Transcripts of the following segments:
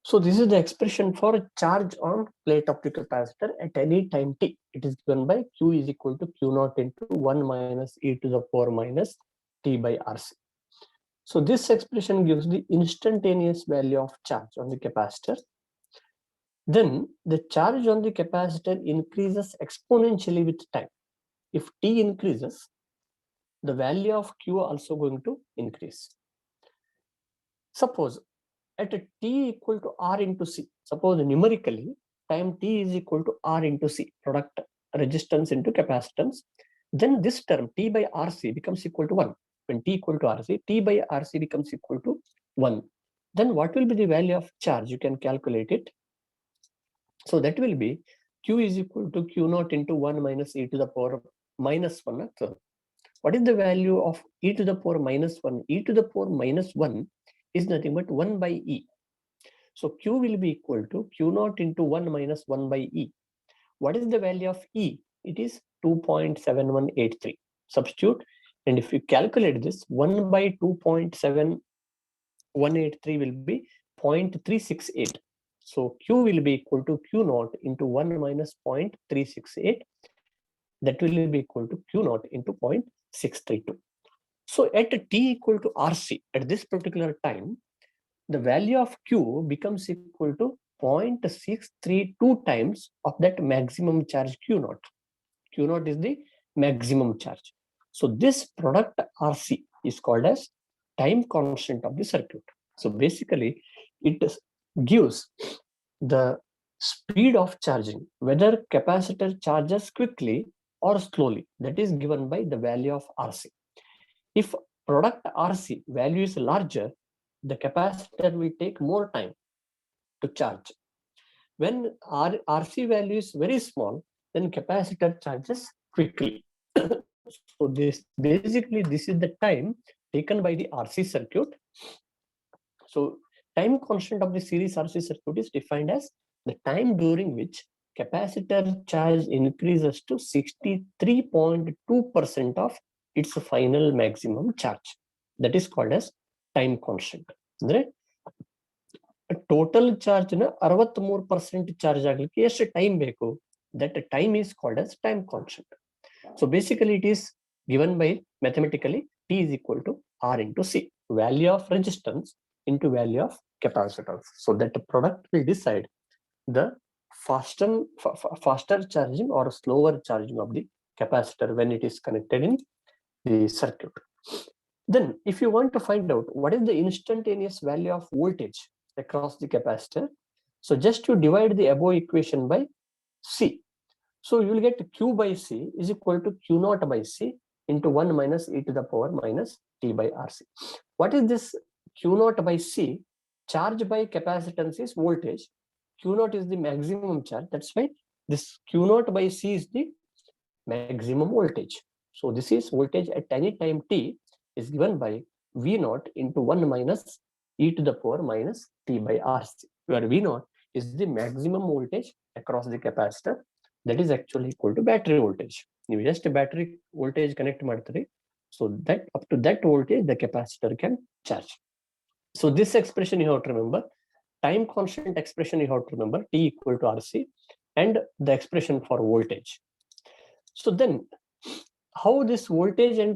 So this is the expression for charge on plate of the capacitor at any time t. It is given by Q is equal to Q naught into 1 minus e to the power minus t by RC. So this expression gives the instantaneous value of charge on the capacitor. Then the charge on the capacitor increases exponentially with time. If t increases, the value of Q also going to increase. Suppose at a t equal to R into C, suppose numerically time t is equal to R into C, product resistance into capacitance, then this term t by RC becomes equal to 1. When t equal to RC, t by RC becomes equal to 1. Then what will be the value of charge? You can calculate it. So that will be Q is equal to Q naught into 1 minus e to the power minus 1. So what is the value of e to the power minus 1? E to the power minus 1 is nothing but 1 by e. So Q will be equal to Q naught into 1 minus 1 by e. What is the value of e? It is 2.7183. Substitute, and if you calculate this, 1 by 2.7183 will be 0.368. So Q will be equal to Q naught into 1 minus 0.368. That will be equal to Q naught into 0.632. So at t equal to RC, at this particular time, the value of Q becomes equal to 0.632 times of that maximum charge Q naught. Q naught is the maximum charge. So this product RC is called as time constant of the circuit. So basically, it gives the speed of charging, whether capacitor charges quickly or slowly. That is given by the value of RC. If product RC value is larger, the capacitor will take more time to charge. When RC value is very small, then capacitor charges quickly. So this is the time taken by the RC circuit. So time constant of the series RC circuit is defined as the time during which capacitor charge increases to 63.2% of its final maximum charge. That is called as time constant. Total charge na 63% charge agಲಿಕ್ಕೆ ಎಷ್ಟು time ಬೇಕು? That time is called as time constant. So basically it is given by mathematically t is equal to R into C, value of resistance into value of capacitance. So that the product will decide the faster charging or slower charging of the capacitor when it is connected in the circuit. Then if you want to find out what is the instantaneous value of voltage across the capacitor, so just to divide the above equation by C. So you will get Q by C is equal to Q naught by C into 1 minus e to the power minus t by RC. What is this Q naught by C? Charge by capacitance is voltage. Q naught is the maximum charge. That's why this Q naught by C is the maximum voltage. So this is voltage at any time t is given by V naught into 1 minus e to the power minus t by RC, where V naught is the maximum voltage across the capacitor. That is actually equal to battery voltage. You just battery voltage connect ಮಾಡ್ತೀರಿ, so that up to that voltage the capacitor can charge. So this expression you have to remember, time constant expression you have to remember, t equal to RC, and the expression for voltage. So then how this voltage and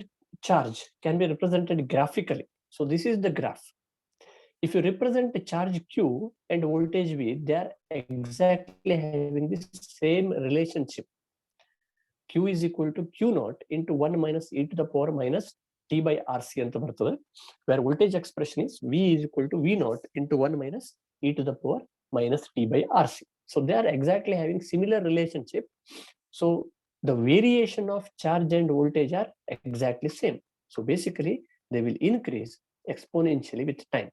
charge can be represented graphically? So this is the graph. If you represent the charge Q and voltage V, they are exactly having the same relationship. Q is equal to Q naught into 1 minus e to the power minus t by RC ಅಂತ ಬರ್ತದೆ, where voltage expression is V is equal to V naught into 1 minus e to the power minus t by RC. So they are exactly having similar relationship. So the variation of charge and voltage are exactly same. So basically they will increase exponentially with time.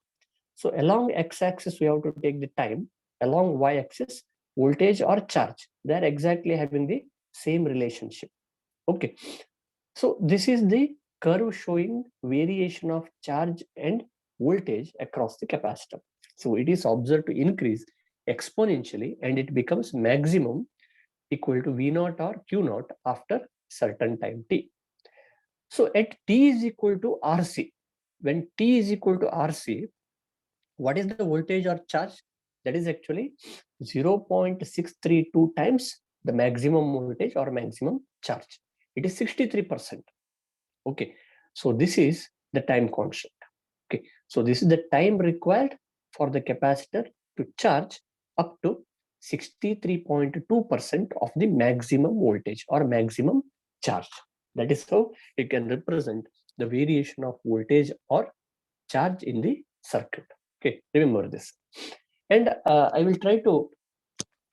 So along x-axis we have to take the time, along y-axis voltage or charge. They are exactly having the same relationship. Okay, so this is the curve showing variation of charge and voltage across the capacitor. So it is observed to increase exponentially and it becomes maximum equal to V naught or Q naught after certain time t. So at t is equal to RC, when t is equal to RC, what is the voltage or charge? that is actually 0.632 times the maximum voltage or maximum charge. It is 63%. Okay, so this is the time constant. Okay, so this is the time required for the capacitor to charge up to 63.2% of the maximum voltage or maximum charge. That is how you can represent the variation of voltage or charge in the circuit. Okay, remember this. And I will try to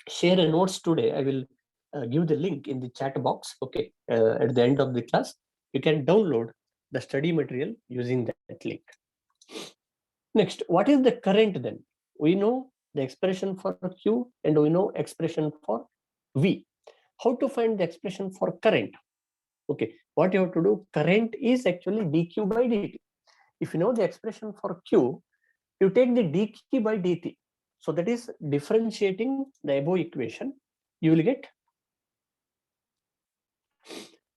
share a notes today. I will give the link in the chat box. Okay, at the end of the class, you can download the study material using that link. Next, what is the current then? We know the expression for Q and we know expression for V. How to find the expression for current? Okay, what you have to do, current is actually dQ by dt. If you know the expression for Q, you take the dQ by dt. So that is differentiating the above equation. You will get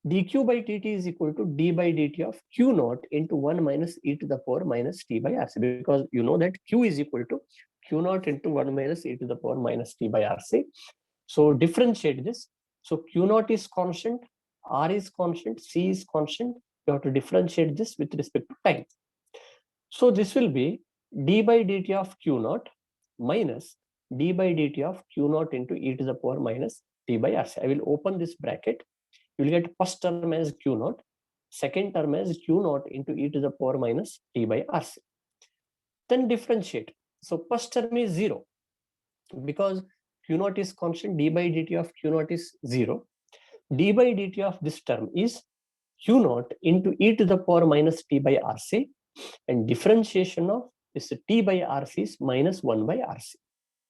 dQ by dt is equal to d by dt of Q naught into 1 minus e to the power minus t by RC, because you know that Q is equal to Q naught into 1 minus e to the power minus t by RC. So differentiate this. So Q naught is constant, R is constant, C is constant. You have to differentiate this with respect to time. So this will be d by dt of Q naught minus d by dt of Q naught into e to the power minus t by RC. I will open this bracket. You will get first term as Q naught, second term as Q naught into e to the power minus t by RC. Then differentiate. So first term is 0 because Q naught is constant, d by dt of Q naught is 0. D by dt of this term is Q naught into e to the power minus t by RC, and differentiation of this t by RC is minus 1 by RC.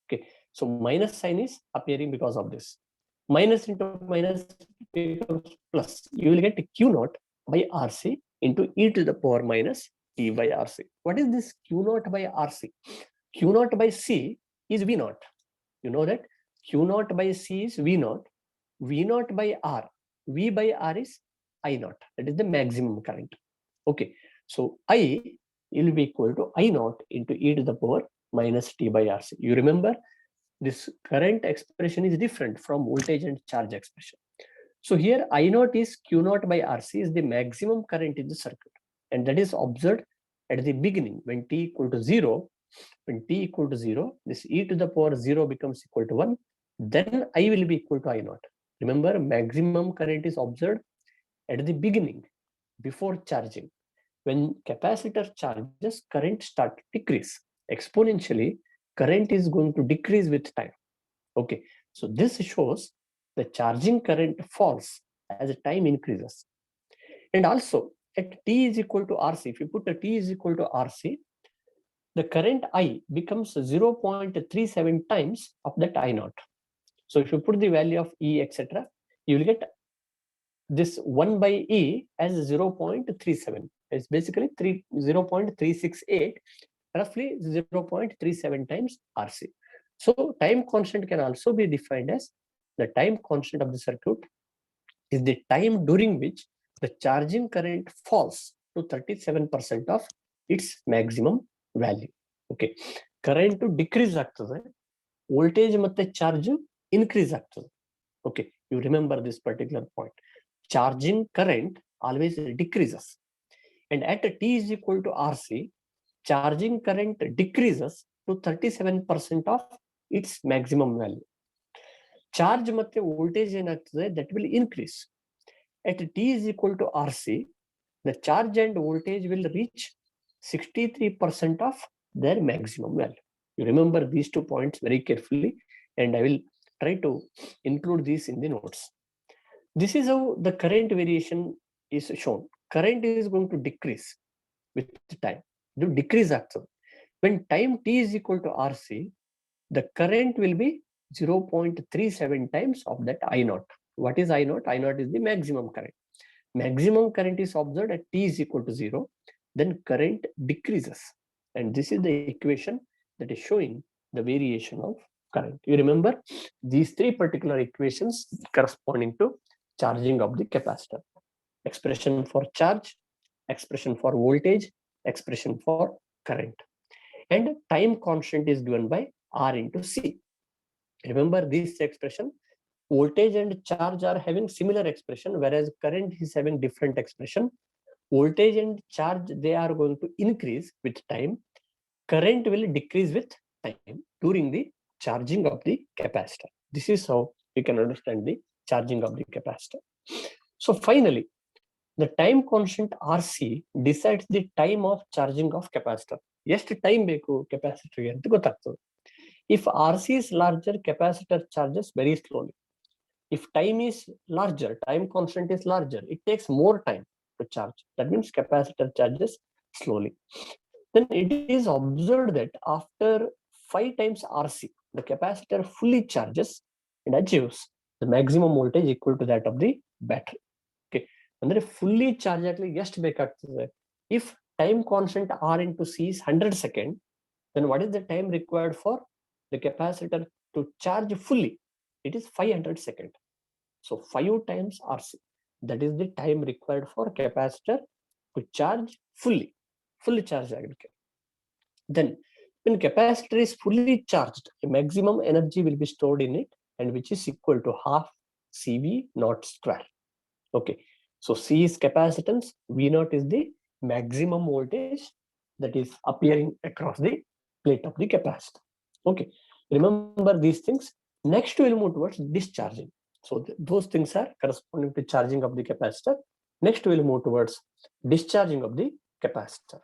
Okay, so minus sign is appearing because of this. Minus into minus becomes plus. You will get Q naught by RC into e to the power minus t by RC. What is this Q naught by RC? Q naught by C is V naught. You know that Q naught by C is V naught. V naught by R. V by R is I naught. That is the maximum current. Okay, so I will be equal to I naught into e to the power minus t by RC. You remember, this current expression is different from voltage and charge expression. So here I naught is Q naught by RC is the maximum current in the circuit, and that is observed at the beginning when t equal to 0. When t equal to 0, this e to the power 0 becomes equal to 1. Then I will be equal to I naught. Remember, maximum current is observed at the beginning before charging. When capacitor charges, current start to decrease exponentially. Current is going to decrease with time. Okay, so this shows the charging current falls as the time increases. And also at t is equal to RC, if you put a t is equal to RC, the current I becomes 0.37 times of that I naught. So if you put the value of E, etc., you will get this 1 by E as 0.37. It's basically 0.368, roughly 0.37 times RC. So time constant can also be defined as the time constant of the circuit is the time during which the charging current falls to 37% of its maximum value. Okay, current to decrease ಆಗ್ತದೆ, voltage ಮತ್ತೆ charge increase ಆಗ್ತದೆ. Okay, you remember this particular point. Charging current always decreases, and at t is equal to RC, charging current decreases to 37% of its maximum value. Charge ಮತ್ತೆ voltage ಏನಾಗ್ತದೆ, that will increase. At t is equal to RC, the charge and voltage will reach 63% of their maximum value. You remember these 2 points very carefully, and I will try to include these in the notes. This is how the current variation is shown. Current is going to decrease with time. Do decrease actually. When time t is equal to RC, the current will be 0.37 times of that I naught. What is I naught? I naught is the maximum current. Maximum current is observed at t is equal to 0. Then current decreases. And this is the equation that is showing the variation of current. You remember these 3 particular equations corresponding to charging of the capacitor. Expression for charge, expression for voltage, expression for current. And time constant is given by R into C. Remember this expression, voltage and charge are having similar expression, whereas current is having different expression. Voltage and charge, they are going to increase with time. Current will decrease with time during the charging of the capacitor. This is how you can understand the charging of the capacitor. So finally, the time constant RC decides the time of charging of capacitor. ಎಷ್ಟು time ಬೇಕು ಕೆಪಾಸಿಟರ್ಗೆ ಅಂತ ಗೊತ್ತಾಗ್ತದೆ. If RC is larger, capacitor charges very slowly. If time is larger, time constant is larger, it takes more time to charge. That means capacitor charges slowly. Then it is observed that after 5 times RC, the capacitor fully charges and achieves the maximum voltage equal to that of the battery. Okay, ಅಂದ್ರೆ fully charge ಆಗಲಿ ಎಷ್ಟು ಬೇಕಾಗ್ತದೆ? If time constant R into C is 100 seconds, then what is the time required for the capacitor to charge fully? It is 500 seconds. So 5 times RC, that is the time required for capacitor to charge fully charge ಆಗಲಿಕ್ಕೆ. Then when capacitor is fully charged, a maximum energy will be stored in it, and which is equal to half CV naught square. Okay, so C is capacitance, V naught is the maximum voltage that is appearing across the plate of the capacitor. Okay, remember these things. Next we will move towards discharging. So those things are corresponding to charging of the capacitor. Next we will move towards discharging of the capacitor.